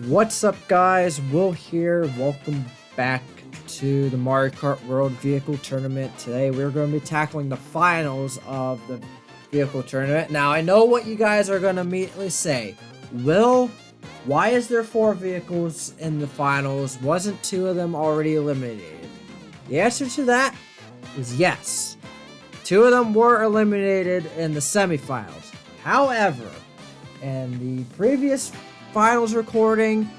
What's up, guys? Will here. Welcome back to the Mario Kart World Vehicle Tournament. Today we're going to be tackling the finals of the vehicle tournament. Now, I know what you guys are going to immediately say. Will, why is there 4 vehicles in the finals? Wasn't 2 of them already eliminated? The answer to that is yes. 2 of them were eliminated in the semifinals. However, in the previous finals recording,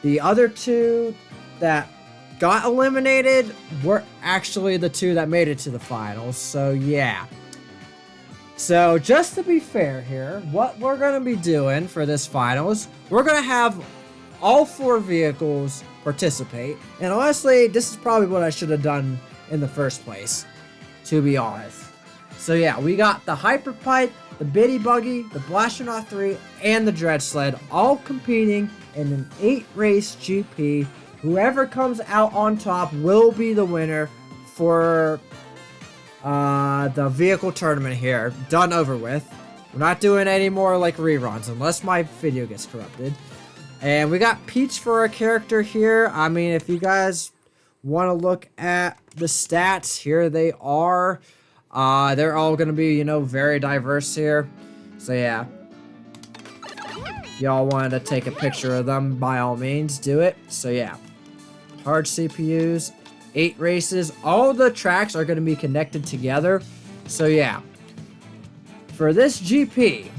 the other 2 that got eliminated were actually the 2 that made it to the finals. So yeah. So just to be fair here, what we're going to be doing for this finals, we're going to have all 4 vehicles participate. And honestly, this is probably what I should have done in the first place, to be honest. So yeah, we got the Hyper Pipe, the Bitty Buggy, the Blastronaut 3, and the Dread Sled all competing in an 8-race GP. Whoever comes out on top will be the winner for the vehicle tournament here. Done over with. We're not doing any more like reruns unless my video gets corrupted. And we got Peach for our character here. I mean, if you guys want to look at the stats, here they are. They're all going to be, very diverse here. So, yeah. If y'all wanted to take a picture of them, by all means, do it. So, yeah. Hard CPUs, 8 races. All the tracks are going to be connected together. So, yeah. For this GP,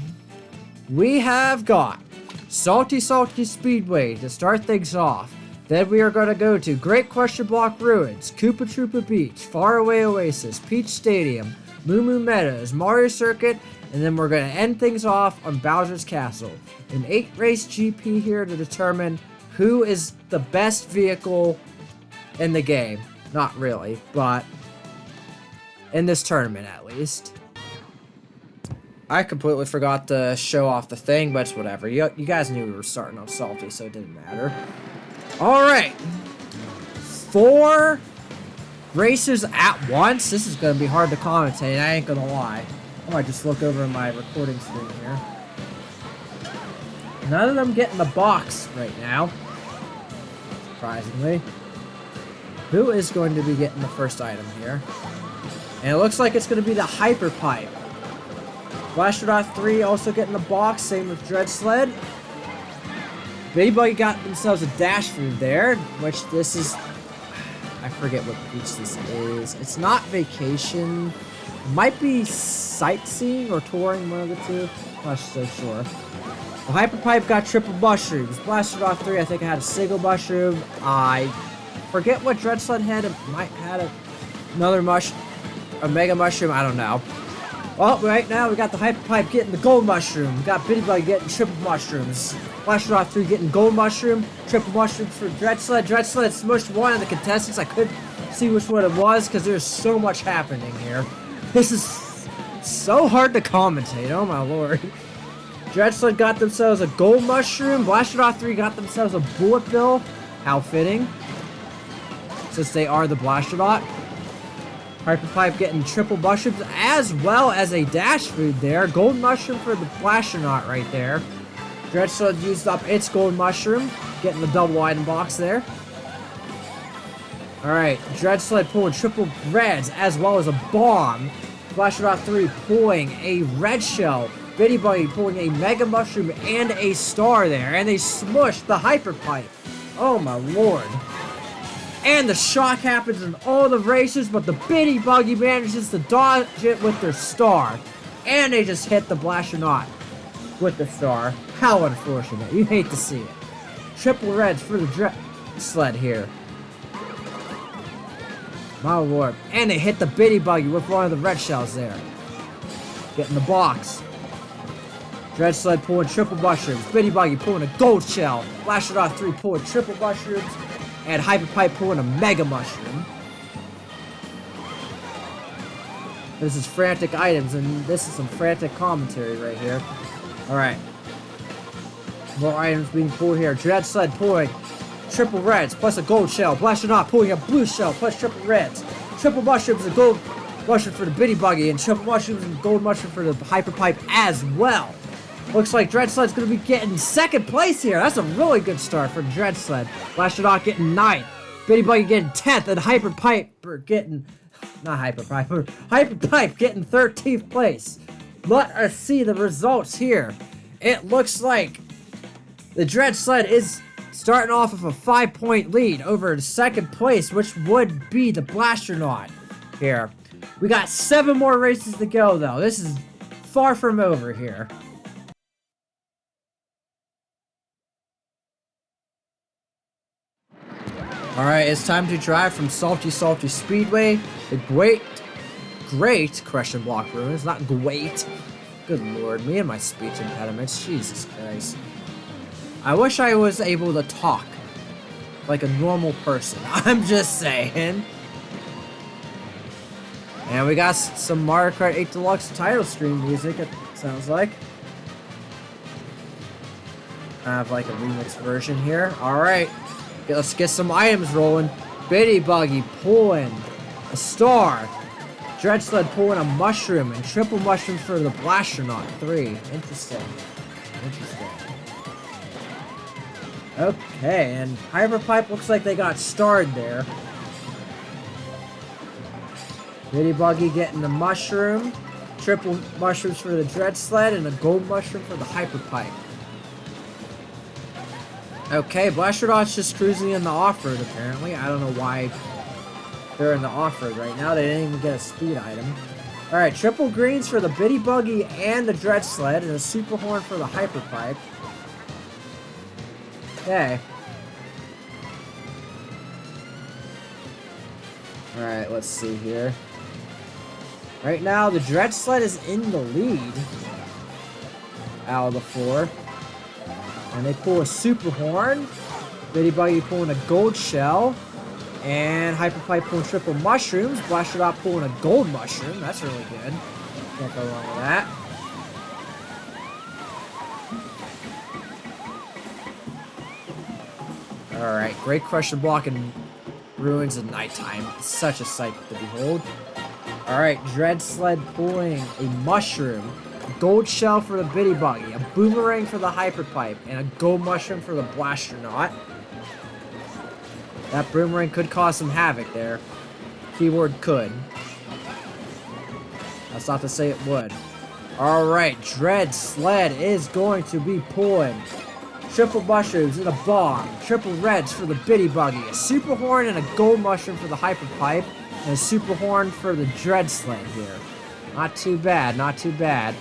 we have got Salty Speedway to start things off. Then we are going to go to Great Question Block Ruins, Koopa Troopa Beach, Faraway Oasis, Peach Stadium, Moo Moo Meadows, Mario Circuit, and then we're going to end things off on Bowser's Castle. An 8-race GP here to determine who is the best vehicle in the game. Not really, but in this tournament at least. I completely forgot to show off the thing, but it's whatever. You guys knew we were starting off salty, so it didn't matter. Alright, 4 races at once. This is going to be hard to commentate, I ain't going to lie. I might just look over my recording screen here. None of them get in the box right now, surprisingly. Who is going to be getting the first item here? And it looks like it's going to be the Hyper Pipe. Blastronaut 3 also getting the box, same with Dread Sled. Bitty Buggy got themselves a dash food there, which this is... I forget what beach this is. It's not vacation. It might be sightseeing or touring, one of the 2. I'm not so sure. The Hyper Pipe got triple mushrooms. Blastronaut 3, I think I had a single mushroom. I forget what Dread Sled had. It might have another mushroom. A mega mushroom, I don't know. Well, right now we got the Hyper Pipe getting the gold mushroom. We got Bitty Buggy getting triple mushrooms. Blastronaut 3 getting gold mushroom. Triple mushrooms for Dread Sled. Dread Sled smushed one of the contestants. I couldn't see which one it was because there's so much happening here. This is so hard to commentate. Oh my lord. Dread Sled got themselves a gold mushroom. Blastronaut 3 got themselves a bullet bill. How fitting, since they are the Blastronaut. Hyper Pipe getting triple mushrooms as well as a dash food there. Gold mushroom for the Blastronaut right there. Dread Sled used up its gold mushroom, getting the double item box there. Alright, Dread Sled pulling triple reds as well as a bomb. Blastronaut 3 pulling a red shell. Bitty Buggy pulling a mega mushroom and a star there. And they smushed the Hyper Pipe. Oh my lord. And the shock happens in all the races, but the Bitty Buggy manages to dodge it with their star. And they just hit the Blastronaut with the star. How unfortunate. You hate to see it. Triple reds for the Dread Sled here. My lord. And they hit the Bitty Buggy with one of the red shells there. Getting the box. Dread Sled pulling triple mushrooms. Bitty Buggy pulling a gold shell. Blastronaut 3 pulling triple mushrooms. And Hyper Pipe pulling a mega mushroom. This is frantic items, and this is some frantic commentary right here. Alright. More items being pulled here. Dread Sled pulling triple reds plus a gold shell. Blastronaut pulling a blue shell plus triple reds. Triple mushrooms and gold mushroom for the Bitty Buggy, and triple mushrooms and gold mushroom for the Hyper Pipe as well. Looks like Dread Sled's gonna be getting second place here. That's a really good start for Dread Sled. Blasternaut getting 9th. Bitty Buggy getting 10th. And Hyper Piper getting... Not Hyper Piper. Hyper Pipe getting 13th place. Let us see the results here. It looks like the Dread Sled is starting off with a 5-point lead over second place, which would be the Blasternaut here. We got 7 more races to go, though. This is far from over here. Alright, it's time to drive from Salty Speedway, the great Crush and Block Ruins, not great. Good lord, me and my speech impediments, Jesus Christ. I wish I was able to talk like a normal person, I'm just saying. And we got some Mario Kart 8 Deluxe title screen music, it sounds like. I have like a remix version here. Alright. Let's get some items rolling. Bitty Buggy pulling a star. Dread Sled pulling a mushroom and triple mushroom for the Blasternaut 3. Interesting. Okay, and Hyper Pipe looks like they got starred there. Bitty Buggy getting the mushroom. Triple mushrooms for the Dread Sled and a gold mushroom for the Hyper Pipe. Okay, Blasternaut's just cruising in the off-road, apparently. I don't know why they're in the off-road right now. They didn't even get a speed item. Alright, triple greens for the Bitty Buggy and the Dread Sled, and a super horn for the Hyper Pipe. Okay. Alright, let's see here. Right now, the Dread Sled is in the lead out of the 4. And they pull a super horn. Bitty Buggy pulling a gold shell. And Hyper Pipe pulling triple mushrooms. Blasternaut pulling a gold mushroom. That's really good. Can't go wrong with that. Alright, great Crush and Block and Ruins at nighttime. Such a sight to behold. Alright, Dread Sled pulling a mushroom. Gold shell for the Bitty Buggy, a boomerang for the Hyper Pipe, and a gold mushroom for the Blasternaut. That boomerang could cause some havoc there. Keyword could. That's not to say it would. Alright, Dread Sled is going to be pulling triple mushrooms and a bomb, triple reds for the Bitty Buggy, a super horn and a gold mushroom for the Hyper Pipe, and a super horn for the Dread Sled here. Not too bad, not too bad.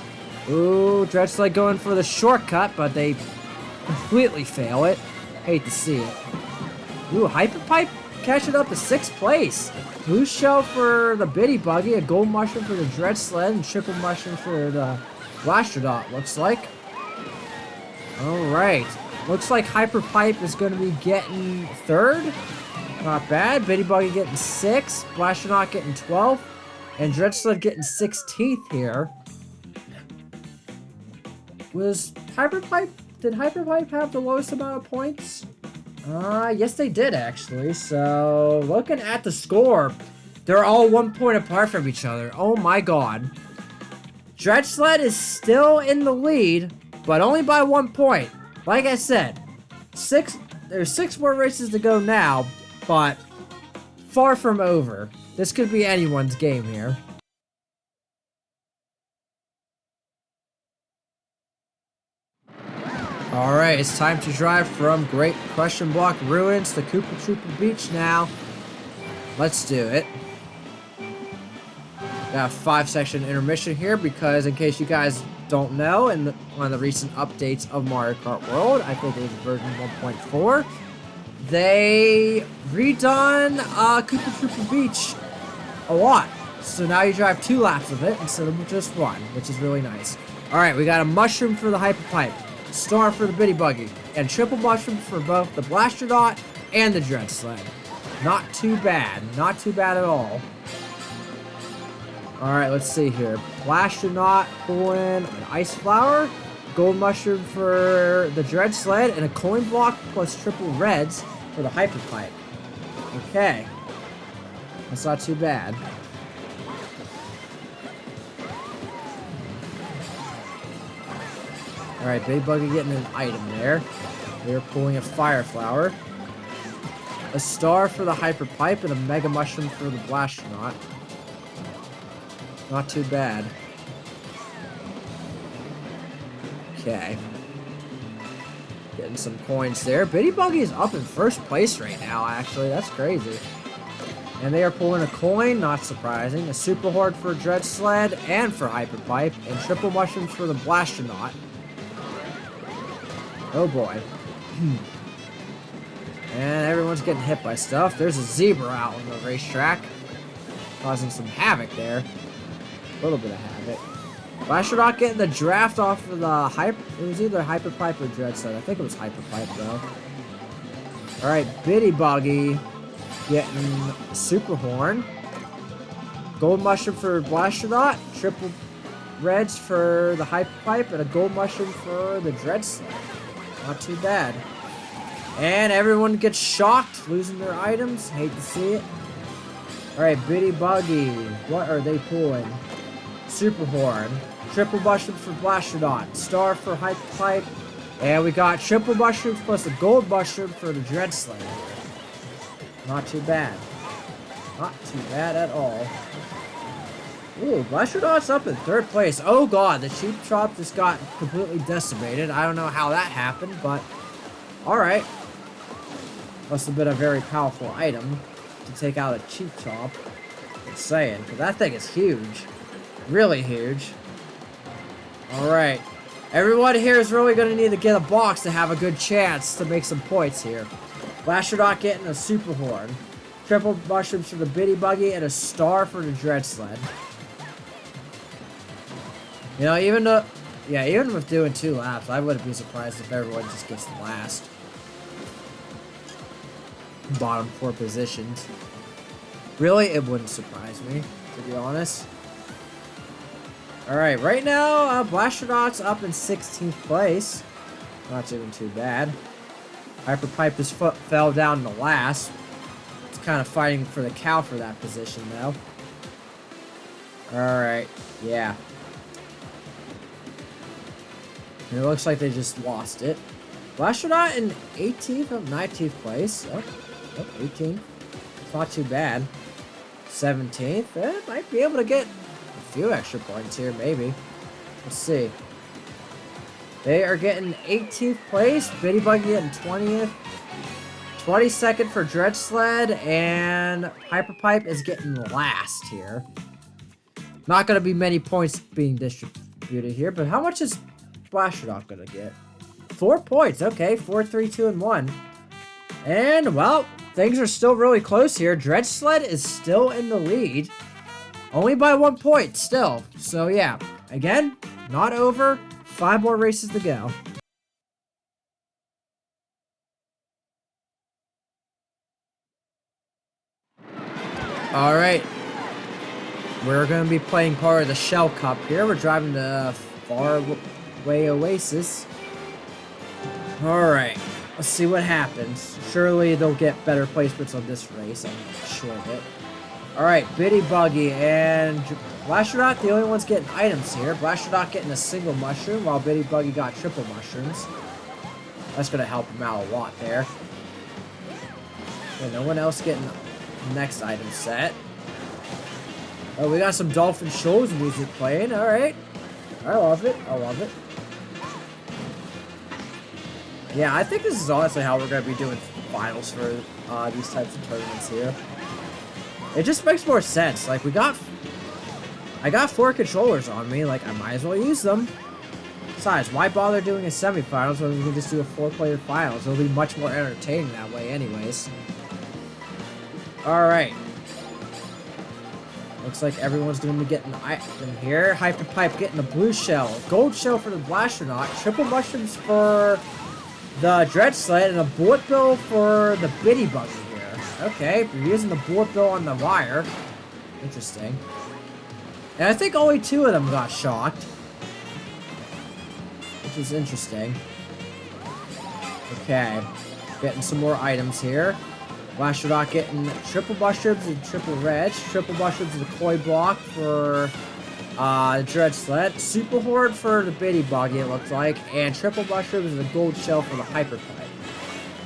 Ooh, Dread Sled going for the shortcut, but they completely fail it. Hate to see it. Ooh, Hyper Pipe catching up to 6th place. Blue shell for the Bitty Buggy, a gold mushroom for the Dread Sled, and triple mushroom for the Blasternaut, looks like. Alright. Looks like Hyper Pipe is going to be getting 3rd. Not bad. Bitty Buggy getting 6th. Blasternaut getting 12th. And Dread Sled getting 16th here. Was Hyper Pipe... Did Hyper Pipe have the lowest amount of points? Yes they did actually. So, looking at the score, they're all 1 point apart from each other. Oh my god. Dread Sled is still in the lead, but only by 1 point. Like I said, there's 6 more races to go now, but far from over. This could be anyone's game here. Alright, it's time to drive from Great Crush and Block Ruins to Koopa Troopa Beach now. Let's do it. Got a 5-section intermission here because, in case you guys don't know, one of the recent updates of Mario Kart World, I think it was version 1.4, they redone Koopa Troopa Beach a lot. So now you drive 2 laps of it instead of just 1, which is really nice. Alright, we got a mushroom for the Hyper Pipe, star for the Bitty Buggy, and triple mushroom for both the Blasternaut and the Dread Sled. Not too bad. Not too bad at all. Alright, let's see here. Blasternaut pulling an Ice Flower, gold mushroom for the Dread Sled, and a coin block plus triple reds for the Hyper Pipe. Okay. That's not too bad. Alright, Big Buggy getting an item there. They're pulling a Fire Flower. A star for the Hyper Pipe and a Mega Mushroom for the Blastonaut. Not too bad. Okay. Getting some coins there. Bitty Buggy is up in first place right now, actually. That's crazy. And they are pulling a coin, not surprising. A Super Horde for Dread Sled and for Hyper Pipe. And triple mushrooms for the Blastonaut. Oh boy. And everyone's getting hit by stuff. There's a zebra out on the racetrack. Causing some havoc there. A little bit of havoc. Blastonaut getting the draft off of the Hyper... It was either Hyper Pipe or Dread Sled. I think it was Hyper Pipe, though. Alright, Bitty Buggy getting Super Horn. Gold Mushroom for Blastonaut. Triple Reds for the Hyper Pipe. And a Gold Mushroom for the Dread Sled. Not too bad. And everyone gets shocked, losing their items. Hate to see it. Alright, Bitty Buggy. What are they pulling? Super Horn. Triple Mushrooms for Blastonaut. Star for Hyper Pipe. And we got Triple Mushrooms plus a Gold Mushroom for the Dread Sled. Not too bad. Not too bad at all. Ooh, Blastonaut's up in third place. Oh god, the Cheap Chop just got completely decimated. I don't know how that happened, but... Alright. Must have been a very powerful item to take out a Cheap Chop. Just saying, because that thing is huge. Really huge. Alright. Everyone here is really going to need to get a box to have a good chance to make some points here. Blastonaut getting a Super Horn. Triple Mushrooms for the Bitty Buggy and a star for the Dread Sled. You know, even though... Yeah, even with doing 2 laps, I wouldn't be surprised if everyone just gets the last. Bottom 4 positions. Really, it wouldn't surprise me, to be honest. Alright, right now, Blastonaut's up in 16th place. Not even too bad. Hyper Pipe just fell down to last. It's kind of fighting for the cow for that position, though. Alright, yeah. And it looks like they just lost it. Blastonaut in 18th or 19th place. Oh, 18th. It's not too bad. 17th. Might be able to get a few extra points here, maybe. Let's see. They are getting 18th place. Bitty Buggy getting 20th. 22nd for Dread Sled. And Hyper Pipe is getting last here. Not going to be many points being distributed here. But how much is Blastonaut going to get? 4 points. Okay, 4, 3, 2, and 1. And, well, things are still really close here. Dread Sled is still in the lead. Only by 1 point still. So, yeah. Again, not over. 5 more races to go. Alright. We're going to be playing part of the Shell Cup here. We're driving to Faraway Oasis. Alright. Let's see what happens. Surely they'll get better placements on this race. I'm sure of it. Alright, Bitty Buggy and Blastonaut, the only ones getting items here. Blastonaut getting a single mushroom, while Bitty Buggy got triple mushrooms. That's going to help him out a lot there. And no one else getting the next item set. Oh, we got some Dolphin Shoals music playing. Alright. I love it. I love it. Yeah, I think this is honestly how we're going to be doing finals for these types of tournaments here. It just makes more sense. Like, I got 4 controllers on me. Like, I might as well use them. Besides, why bother doing a semifinals when we can just do a 4-player finals? It'll be much more entertaining that way anyways. Alright. Looks like everyone's going to be getting the item here. Hyper Pipe getting the blue shell. Gold shell for the Blastonaut. Triple mushrooms for the Dread Sled. And a bullet bill for the Bitty Buggy here. Okay, we're using the bullet bill on the wire. Interesting. And I think only 2 of them got shocked. Which is interesting. Okay. Getting some more items here. Blastonaut getting triple mushrooms and triple reds. Triple mushrooms is a koi block for Dread Sled, Super Horde for the Bitty Buggy, it looks like, and Triple Mushrooms and a Gold Shell for the Hyper Pipe.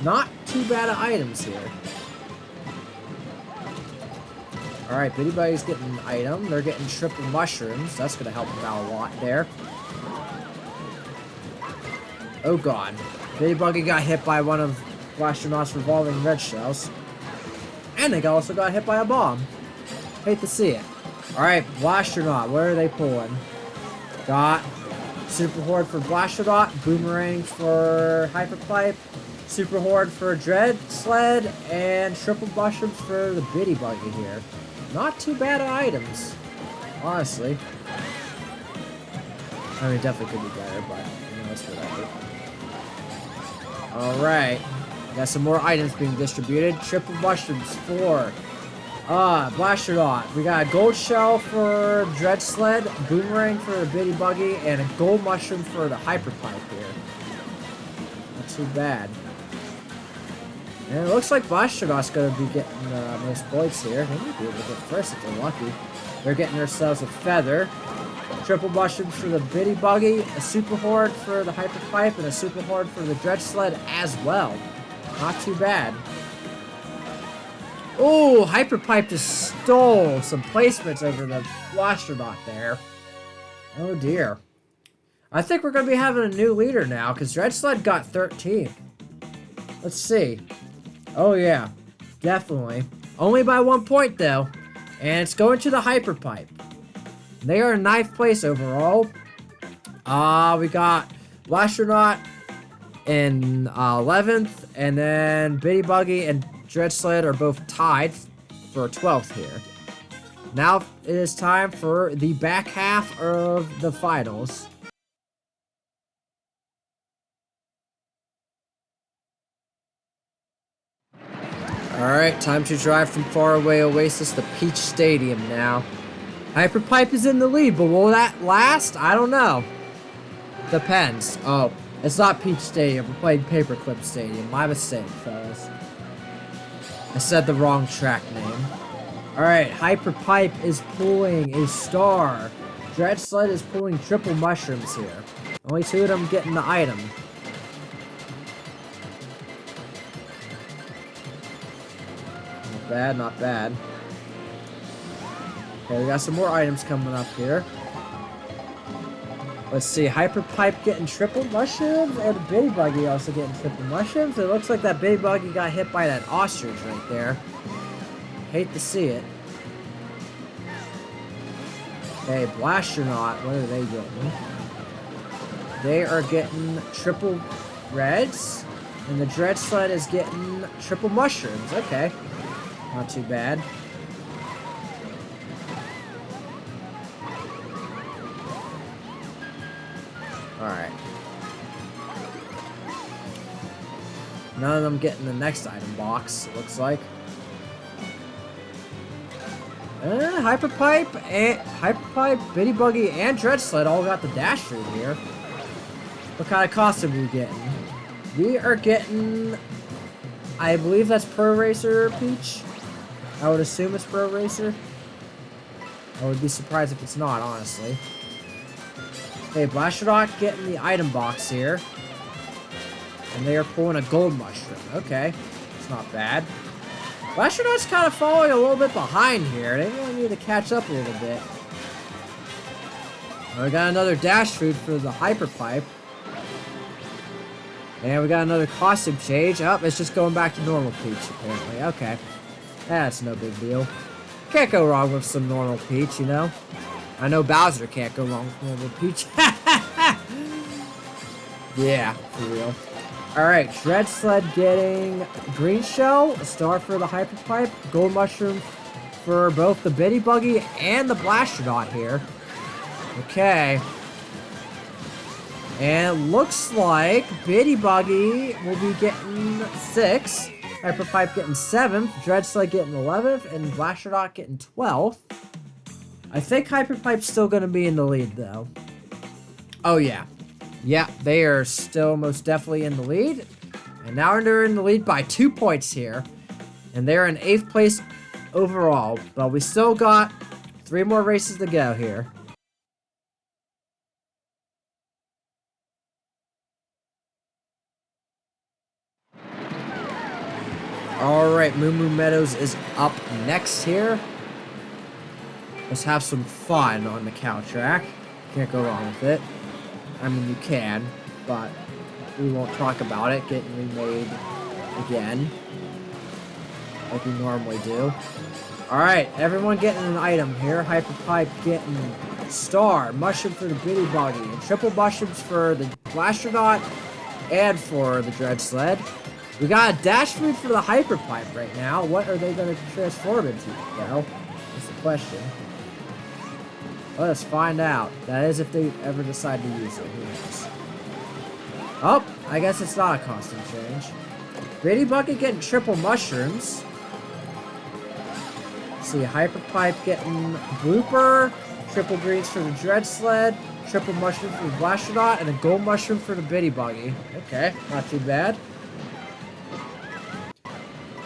Not too bad of items here. Alright, Bitty Buggy's getting an item. They're getting Triple Mushrooms. That's going to help them out a lot there. Oh god. Bitty Buggy got hit by one of Blasternaut's revolving red shells. And they also got hit by a bomb. Hate to see it. Alright, Blasternaut, what are they pulling? Got Super Horde for Blasternaut, Boomerang for Hyper Pipe, Super Horde for Dread Sled, and Triple Mushrooms for the Bitty Buggy here. Not too bad items, honestly. I mean, definitely could be better, but you know, it's whatever. Alright, got some more items being distributed. Triple Mushrooms for Blasternaut. We got a Gold Shell for Dread Sled, Boomerang for the Bitty Buggy, and a Gold Mushroom for the Hyper Pipe here. Not too bad. And it looks like Blasternaut's going to be getting most points here. They might be able to get first if they're lucky. They're getting themselves a Feather. Triple Mushrooms for the Bitty Buggy, a Super Horde for the Hyper Pipe, and a Super Horde for the Dread Sled as well. Not too bad. Oh, Hyper Pipe just stole some placements over the Blasternaut there. Oh dear. I think we're going to be having a new leader now, because Dread Sled got 13th. Let's see. Oh yeah, definitely. Only by 1 point though. And it's going to the Hyper Pipe. They are in 9th place overall. We got Blasternaut in 11th. And then Bitty Buggy and Dread Sled are both tied for 12th here. Now it is time for the back half of the finals. Alright, time to drive from faraway Oasis to Peach Stadium now. Hyper Pipe is in the lead, but will that last? I don't know. Depends. Oh, it's not Peach Stadium. We're playing Paperclip Stadium. My mistake, fellas. I said the wrong track name. Alright, Hyper Pipe is pulling a star. Dread Sled is pulling Triple Mushrooms here. Only 2 of them getting the item. Not bad, not bad. Okay, we got some more items coming up here. Let's see, Hyper Pipe getting Triple Mushrooms, and the Bitty Buggy also getting Triple Mushrooms. It looks like that Bitty Buggy got hit by that ostrich right there. Hate to see it. Okay, Blasternaut, what are they getting? They are getting Triple Reds, and the Dread Sled is getting Triple Mushrooms. Okay, not too bad. Alright. None of them getting the next item box, it looks like. Hyper Pipe, Bitty Buggy, and Dread Sled all got the dash through here. What kind of costume are we getting? We are getting, I believe that's Pro Racer Peach. I would assume it's Pro Racer. I would be surprised if it's not, honestly. Okay, Blasternaut getting the item box here. And they are pulling a Gold Mushroom. Okay, it's not bad. Blasternaut's kind of falling a little bit behind here. They really need to catch up a little bit. And we got another dash food for the Hyper Pipe. And we got another costume change. Oh, it's just going back to normal Peach, apparently. Okay. That's no big deal. Can't go wrong with some normal Peach, you know? I know Bowser can't go wrong with normal Peach. Yeah, for real. Alright, Dread Sled getting Green Shell, a star for the Hyper Pipe, Gold Mushroom for both the Bitty Buggy and the Blasternaut here. Okay. And it looks like Bitty Buggy will be getting 6, Hyper Pipe getting 7th, Dread Sled getting 11th, and Blasternaut getting 12th. I think Hyper Pipe's still going to be in the lead, though. Oh, yeah. Yeah, they are still most definitely in the lead. And now they're in the lead by 2 points here. And they're in 8th place overall. But we still got 3 more races to go here. Alright, Moo Moo Meadows is up next here. Let's have some fun on the cow track. Can't go wrong with it. I mean, you can, but we won't talk about it getting remade again, like we normally do. Alright, everyone getting an item here. Hyper Pipe getting star, mushroom for the Bitty Buggy, and triple mushrooms for the Blasternaut and for the Dread Sled. We got a dash food for the Hyper Pipe right now. What are they going to transform into, though? That's the question. Let us find out. That is if they ever decide to use it. Who knows? Oh, I guess it's not a costume change. Bitty Bucket getting triple mushrooms. Let's see, Hyper Pipe getting blooper, triple greens for the Dread Sled, triple mushroom for the Blasternaut, and a gold mushroom for the Bitty Buggy. Okay, not too bad.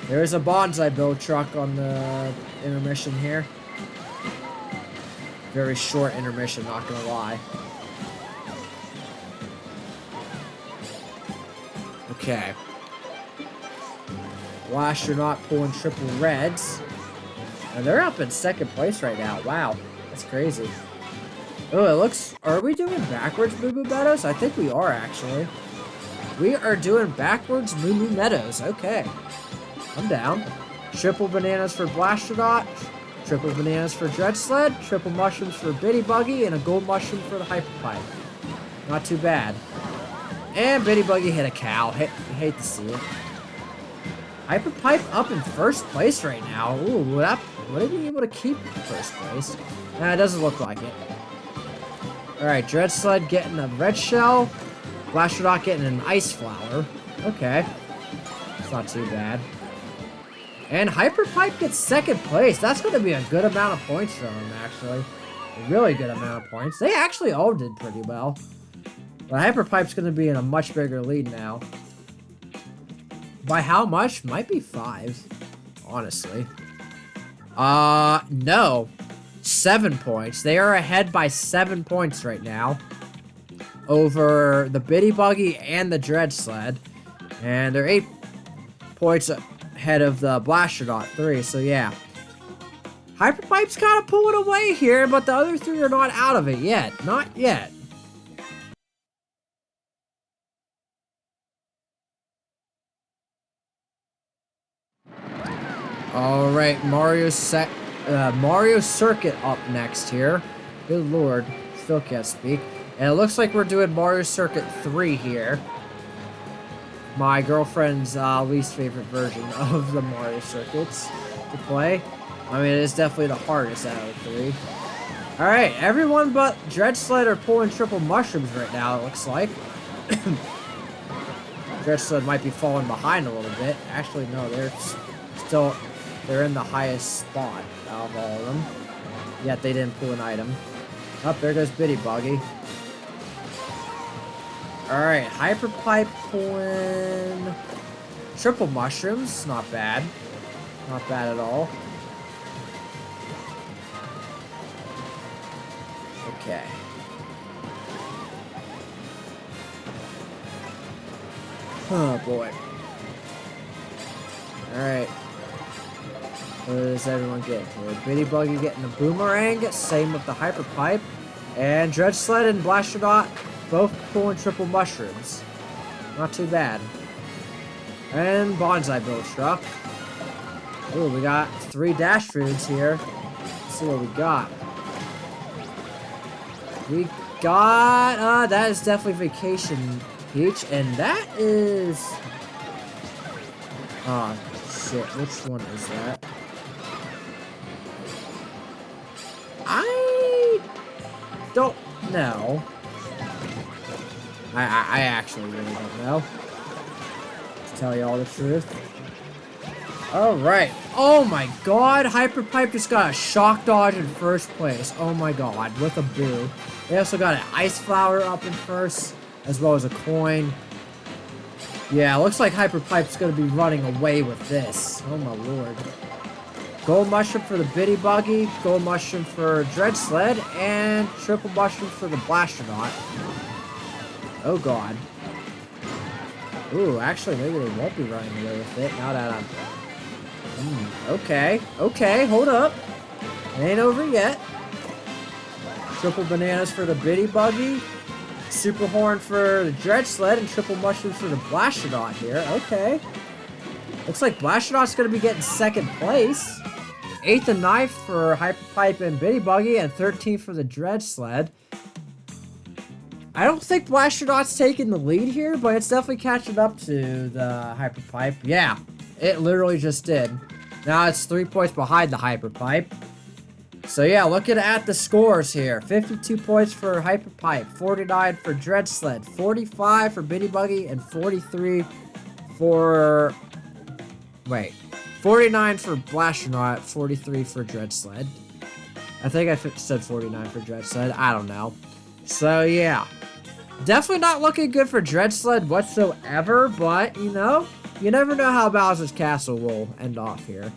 There's a bonsai build truck on the intermission here. Very short intermission, not gonna lie. Okay. Blasternaut pulling triple reds. And they're up in second place right now. Wow, that's crazy. Oh, it looks... Are we doing backwards Moo Moo Meadows? I think we are, actually. We are doing backwards Moo Moo Meadows. Okay. I'm down. Triple bananas for Blasternaut. Triple bananas for Dread Sled. Triple mushrooms for Bitty Buggy. And a gold mushroom for the Hyper Pipe. Not too bad. And Bitty Buggy hit a cow. Hate to see it. Hyper Pipe up in first place right now. Ooh, would it be able to keep first place? Nah, it doesn't look like it. Alright, Dread Sled getting a red shell. Blasternaut getting an ice flower. Okay. It's not too bad. And Hyper Pipe gets second place. That's going to be a good amount of points for him, actually. A really good amount of points. They actually all did pretty well. But Hyper Pipe's going to be in a much bigger lead now. By how much? Might be 5. Honestly. No. 7 points. They are ahead by 7 points right now. Over the Bitty Buggy and the Dread Sled. And they're 8 points ahead of the Blasternaut 3. So yeah. Hyper Pipe's kind of pulling away here, but the other 3 are not out of it yet. Not yet. Alright, Mario Circuit up next here. Good lord, still can't speak. And it looks like we're doing Mario Circuit 3 here. My girlfriend's least favorite version of the Mario Circuits to play. I mean, it is definitely the hardest out of the 3. Alright, everyone but Dread Sled are pulling triple mushrooms right now, it looks like. Dread Sled might be falling behind a little bit. Actually, no, they're in the highest spot out of all of them. Yet they didn't pull an item. Oh, there goes Bitty Buggy. Alright, Hyper Pipe pulling triple mushrooms. Not bad. Not bad at all. Okay. Oh boy. Alright. What does everyone get here? Bitty Buggy getting a boomerang. Same with the Hyper Pipe. And Dread Sled and Blasternaut both pulling triple mushrooms. Not too bad. And Bonsai Build Truck. Ooh, we got 3 dash foods here. Let's see what we got. We got, that is definitely Vacation Peach. And that is... Oh, shit. Which one is that? I don't know. I actually really don't know. To tell you all the truth. Alright. Oh my god. Hyper Pipe just got a shock dodge in first place. Oh my god. With a boo. They also got an ice flower up in first. As well as a coin. Yeah, looks like Hyper Pipe's gonna be running away with this. Oh my lord. Gold mushroom for the Bitty Buggy, gold mushroom for Dread Sled, and triple mushroom for the Blasternaut. Oh god. Ooh, actually maybe they won't be running away with it now that I'm Okay, okay, hold up. It ain't over yet. Triple bananas for the Bitty Buggy. Super horn for the Dread Sled and triple mushrooms for the Blastonaut here. Okay. Looks like Blastonaut's going to be getting second place. 8th and 9th for Hyper Pipe and Bitty Buggy, and 13th for the Dread Sled. I don't think Blastonaut's taking the lead here, but it's definitely catching up to the Hyper Pipe. Yeah, it literally just did. Now it's 3 points behind the Hyper Pipe. So yeah, looking at the scores here. 52 points for Hyper Pipe, 49 for Dread Sled, 45 for Bitty Buggy, and 43 for... Wait. 49 for Blastonaut, 43 for Dread Sled. I think I said 49 for Dread Sled. I don't know. So yeah. Definitely not looking good for Dread Sled whatsoever, but, you know, you never know how Bowser's Castle will end off here.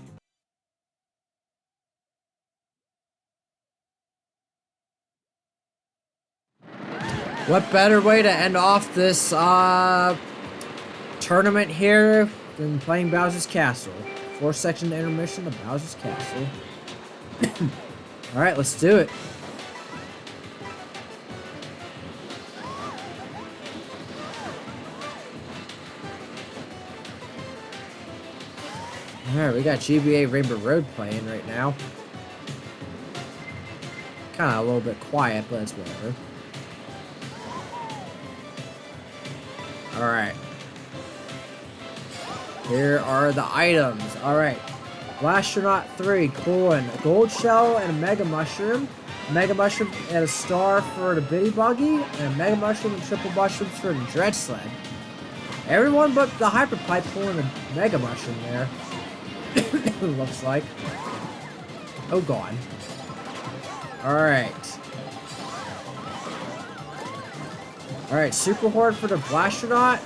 What better way to end off this tournament here than playing Bowser's Castle? 4-section intermission of Bowser's Castle. Alright, let's do it. Alright, we got GBA Rainbow Road playing right now. Kinda a little bit quiet, but it's whatever. Alright. Here are the items. Alright. Blastonaut 3, coin, a gold shell, and a Mega Mushroom. Mega Mushroom and a star for the Bitty Buggy, and a Mega Mushroom and triple mushrooms for the Dread Sled. Everyone but the Hyper Pipe pulling a Mega Mushroom there. Looks like. Oh god. Alright. Alright, Super Horde for the Blastonaut,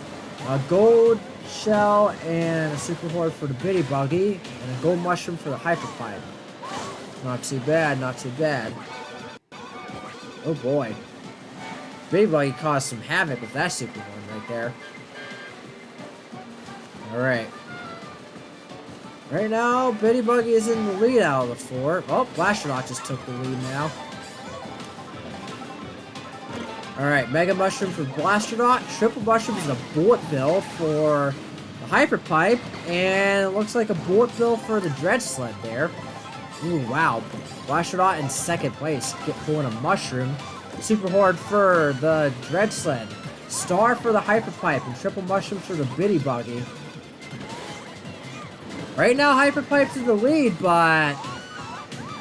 a gold shell, and a Super Horde for the Bitty Buggy, and a gold mushroom for the Hyper Pipe. Not too bad, not too bad. Oh boy. Bitty Buggy caused some havoc with that Super Horde right there. Alright. Right now, Bitty Buggy is in the lead out of the four. Oh, Blastonaut just took the lead now. Alright, Mega Mushroom for Blastonaut, Triple Mushroom is a Bullet Bill for the Hyper Pipe, and it looks like a Bullet Bill for the Dread Sled there. Ooh, wow. Blastonaut in second place, pulling a Mushroom. Super Horde for the Dread Sled, Star for the Hyper Pipe, and Triple Mushroom for the Bitty Buggy. Right now, Hyper Pipe's in the lead, but...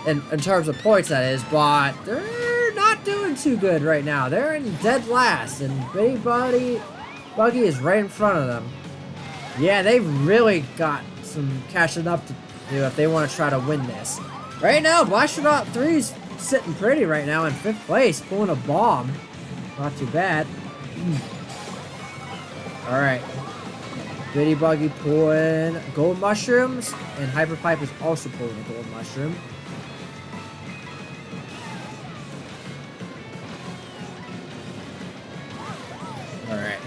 In terms of points, that is, but... They're not doing too good right now. They're in dead last, and Bitty Buggy is right in front of them. Yeah, they've really got some catching up to do if they want to try to win this. Right now, Blastonaut 3's sitting pretty right now in 5th place, pulling a bomb. Not too bad. Alright. Bitty Buggy pulling gold mushrooms, and Hyper Pipe is also pulling a gold mushroom. Alright.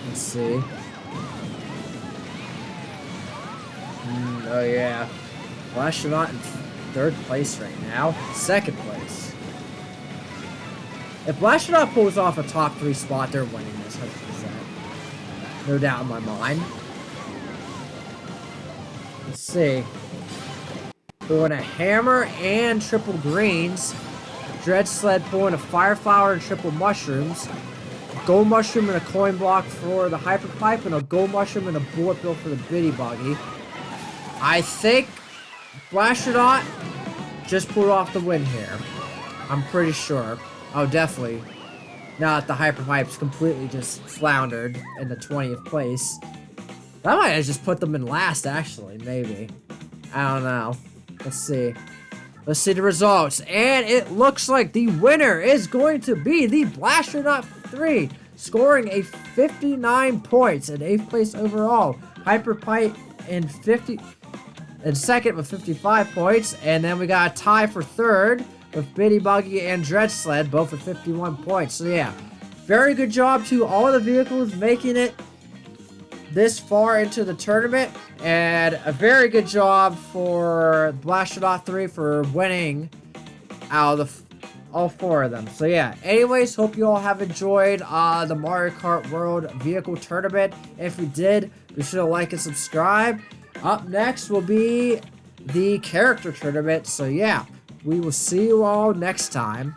Let's see. Oh yeah. Blastonaut in 3rd place right now. 2nd place. If Blastonaut pulls off a top 3 spot, they're winning this 100%. No doubt in my mind. Let's see. Pulling a hammer and triple greens. Dread Sled pulling a fire flower and triple mushrooms. Gold mushroom and a coin block for the Hyper Pipe, and a gold mushroom and a bullet bill for the Bitty Buggy. I think Blastonaut just pulled off the win here. I'm pretty sure. Oh, definitely. Now that the Hyper Pipe's completely just floundered in the 20th place. That might have just put them in last, actually. Maybe. I don't know. Let's see. Let's see the results. And it looks like the winner is going to be the Blastonaut 3, scoring a 59 points in 8th place overall. Hyper Pipe in 2nd with 55 points. And then we got a tie for 3rd with Bitty Buggy and Dread Sled, both with 51 points. So yeah, very good job to all the vehicles making it this far into the tournament, and a very good job for Blastonaut 3 for winning out of all 4 of them. So yeah, anyways, hope you all have enjoyed the Mario Kart World Vehicle Tournament. If you did, be sure to like and subscribe. Up next will be the Character Tournament. So yeah, we will see you all next time.